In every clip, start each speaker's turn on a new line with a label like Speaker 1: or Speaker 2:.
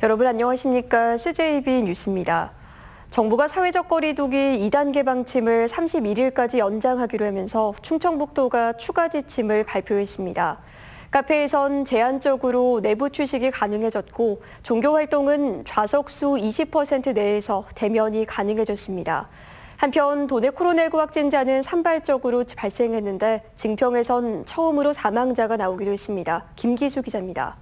Speaker 1: 여러분 안녕하십니까? CJB 뉴스입니다. 정부가 사회적 거리두기 2단계 방침을 31일까지 연장하기로 하면서 충청북도가 추가 지침을 발표했습니다. 카페에선 제한적으로 내부 취식이 가능해졌고 종교 활동은 좌석수 20% 내에서 대면이 가능해졌습니다. 한편 도내 코로나19 확진자는 산발적으로 발생했는데 증평에선 처음으로 사망자가 나오기도 했습니다. 김기수 기자입니다.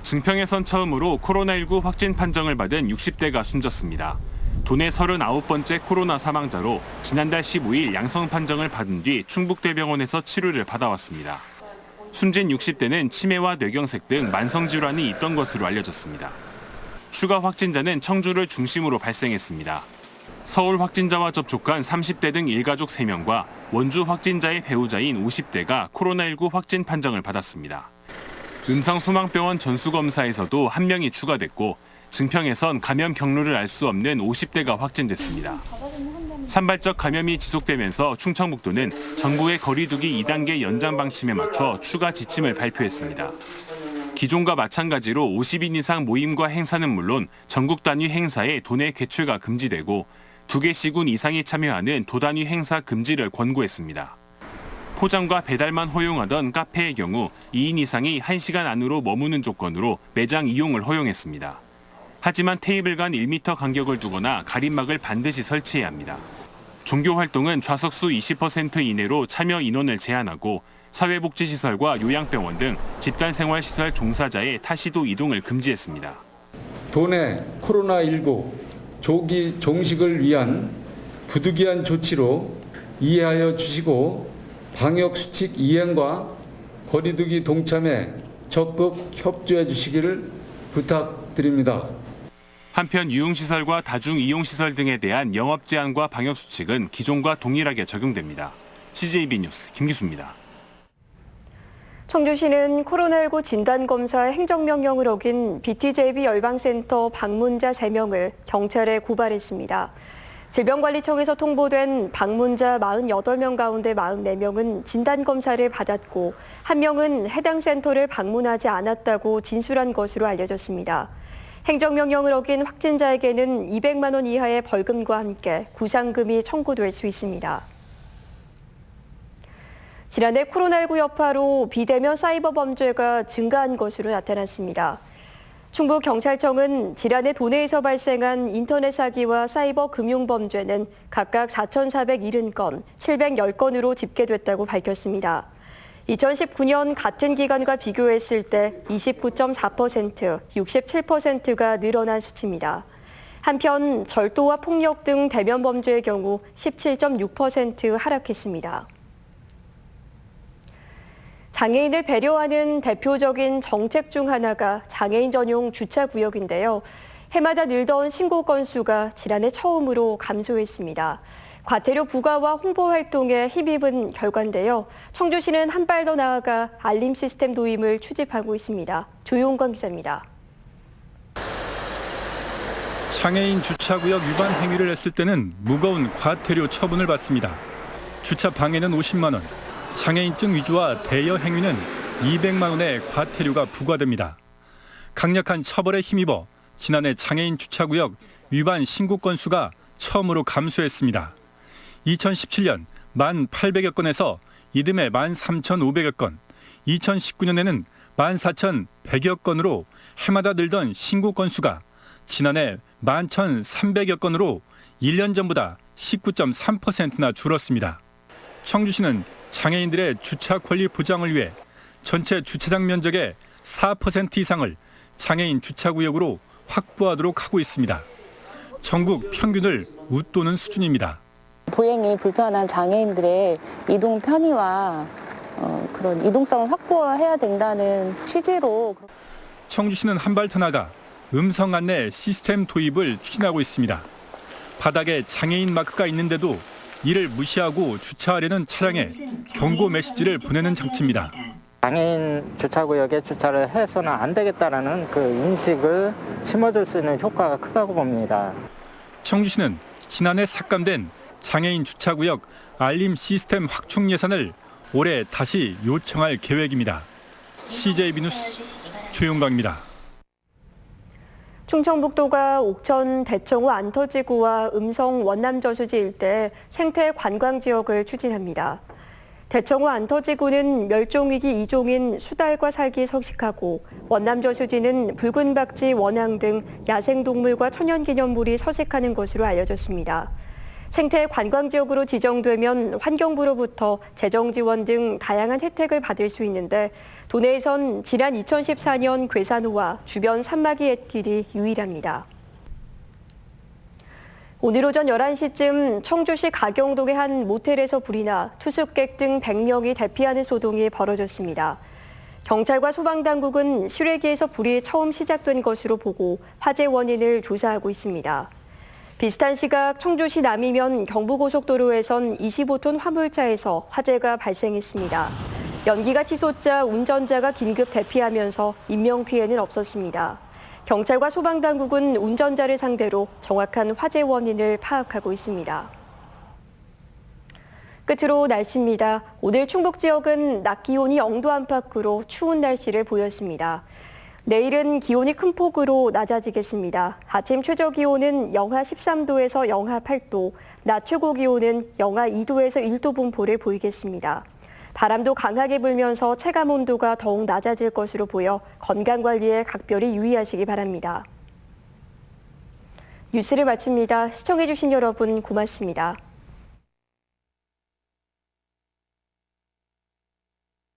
Speaker 2: 증평에선 처음으로 코로나19 확진 판정을 받은 60대가 숨졌습니다. 도내 39번째 코로나 사망자로 지난달 15일 양성 판정을 받은 뒤 충북대병원에서 치료를 받아왔습니다. 숨진 60대는 치매와 뇌경색 등 만성질환이 있던 것으로 알려졌습니다. 추가 확진자는 청주를 중심으로 발생했습니다. 서울 확진자와 접촉한 30대 등 일가족 3명과 원주 확진자의 배우자인 50대가 코로나19 확진 판정을 받았습니다. 음성소망병원 전수검사에서도 1명이 추가됐고 증평에선 감염 경로를 알 수 없는 50대가 확진됐습니다. 산발적 감염이 지속되면서 충청북도는 정부의 거리두기 2단계 연장 방침에 맞춰 추가 지침을 발표했습니다. 기존과 마찬가지로 50인 이상 모임과 행사는 물론 전국 단위 행사에 도내 개최가 금지되고 2개 시군 이상이 참여하는 도단위 행사 금지를 권고했습니다. 포장과 배달만 허용하던 카페의 경우 2인 이상이 1시간 안으로 머무는 조건으로 매장 이용을 허용했습니다. 하지만 테이블 간 1m 간격을 두거나 가림막을 반드시 설치해야 합니다. 종교 활동은 좌석수 20% 이내로 참여 인원을 제한하고 사회복지시설과 요양병원 등 집단생활시설 종사자의 타시도 이동을 금지했습니다.
Speaker 3: 도내 코로나19 조기 종식을 위한 부득이한 조치로 이해하여 주시고 방역수칙 이행과 거리두기 동참에 적극 협조해 주시기를 부탁드립니다.
Speaker 2: 한편 유흥시설과 다중이용시설 등에 대한 영업 제한과 방역수칙은 기존과 동일하게 적용됩니다. CJB 뉴스 김기수입니다.
Speaker 1: 청주시는 코로나19 진단검사 행정명령을 어긴 BTJB 열방센터 방문자 3명을 경찰에 고발했습니다. 질병관리청에서 통보된 방문자 48명 가운데 44명은 진단검사를 받았고 1명은 해당 센터를 방문하지 않았다고 진술한 것으로 알려졌습니다. 행정명령을 어긴 확진자에게는 200만 원 이하의 벌금과 함께 구상금이 청구될 수 있습니다. 지난해 코로나19 여파로 비대면 사이버 범죄가 증가한 것으로 나타났습니다. 충북경찰청은 지난해 도내에서 발생한 인터넷 사기와 사이버 금융 범죄는 각각 4,470건, 710건으로 집계됐다고 밝혔습니다. 2019년 같은 기간과 비교했을 때 29.4%, 67%가 늘어난 수치입니다. 한편 절도와 폭력 등 대면 범죄의 경우 17.6% 하락했습니다. 장애인을 배려하는 대표적인 정책 중 하나가 장애인 전용 주차구역인데요. 해마다 늘던 신고 건수가 지난해 처음으로 감소했습니다. 과태료 부과와 홍보 활동에 힘입은 결과인데요. 청주시는 한 발 더 나아가 알림 시스템 도입을 추진하고 있습니다. 조용건 기자입니다.
Speaker 4: 장애인 주차구역 위반 행위를 했을 때는 무거운 과태료 처분을 받습니다. 주차 방해는 50만 원, 장애인증 위조와 대여 행위는 200만 원의 과태료가 부과됩니다. 강력한 처벌에 힘입어 지난해 장애인 주차구역 위반 신고 건수가 처음으로 감소했습니다. 2017년 1,800여 건에서 이듬해 13,500여 건, 2019년에는 14,100여 건으로 해마다 늘던 신고 건수가 지난해 11,300여 건으로 1년 전보다 19.3%나 줄었습니다. 청주시는 장애인들의 주차 권리 보장을 위해 전체 주차장 면적의 4% 이상을 장애인 주차구역으로 확보하도록 하고 있습니다. 전국 평균을 웃도는 수준입니다.
Speaker 5: 보행이 불편한 장애인들의 이동 편의와 그런 이동성을 확보해야 된다는 취지로
Speaker 4: 청주시는 한 발 더 나가 음성 안내 시스템 도입을 추진하고 있습니다. 바닥에 장애인 마크가 있는데도 이를 무시하고 주차하려는 차량에 경고 메시지를 보내는 장치입니다.
Speaker 6: 장애인 주차구역에 주차를 해서는 안 되겠다는 그 인식을 심어줄 수 있는 효과가 크다고 봅니다.
Speaker 4: 청주시는 지난해 삭감된 장애인 주차구역 알림 시스템 확충 예산을 올해 다시 요청할 계획입니다. CJB 뉴스 조용광입니다.
Speaker 1: 충청북도가 옥천 대청호 안터지구와 음성 원남저수지 일대 생태 관광 지역을 추진합니다. 대청호 안터지구는 멸종위기 2종인 수달과 살기 서식하고 원남저수지는 붉은 박쥐, 원앙 등 야생동물과 천연기념물이 서식하는 것으로 알려졌습니다. 생태 관광 지역으로 지정되면 환경부로부터 재정 지원 등 다양한 혜택을 받을 수 있는데 도내에선 지난 2014년 괴산호와 주변 산막이 갯길이 유일합니다. 오늘 오전 11시쯤 청주시 가경동의 한 모텔에서 불이 나 투숙객 등 100명이 대피하는 소동이 벌어졌습니다. 경찰과 소방당국은 실외기에서 불이 처음 시작된 것으로 보고 화재 원인을 조사하고 있습니다. 비슷한 시각 청주시 남이면 경부고속도로에선 25톤 화물차에서 화재가 발생했습니다. 연기가 치솟자 운전자가 긴급 대피하면서 인명피해는 없었습니다. 경찰과 소방당국은 운전자를 상대로 정확한 화재 원인을 파악하고 있습니다. 끝으로 날씨입니다. 오늘 충북 지역은 낮 기온이 0도 안팎으로 추운 날씨를 보였습니다. 내일은 기온이 큰 폭으로 낮아지겠습니다. 아침 최저 기온은 영하 13도에서 영하 8도, 낮 최고 기온은 영하 2도에서 1도 분포를 보이겠습니다. 바람도 강하게 불면서 체감 온도가 더욱 낮아질 것으로 보여 건강관리에 각별히 유의하시기 바랍니다. 뉴스를 마칩니다. 시청해주신 여러분 고맙습니다.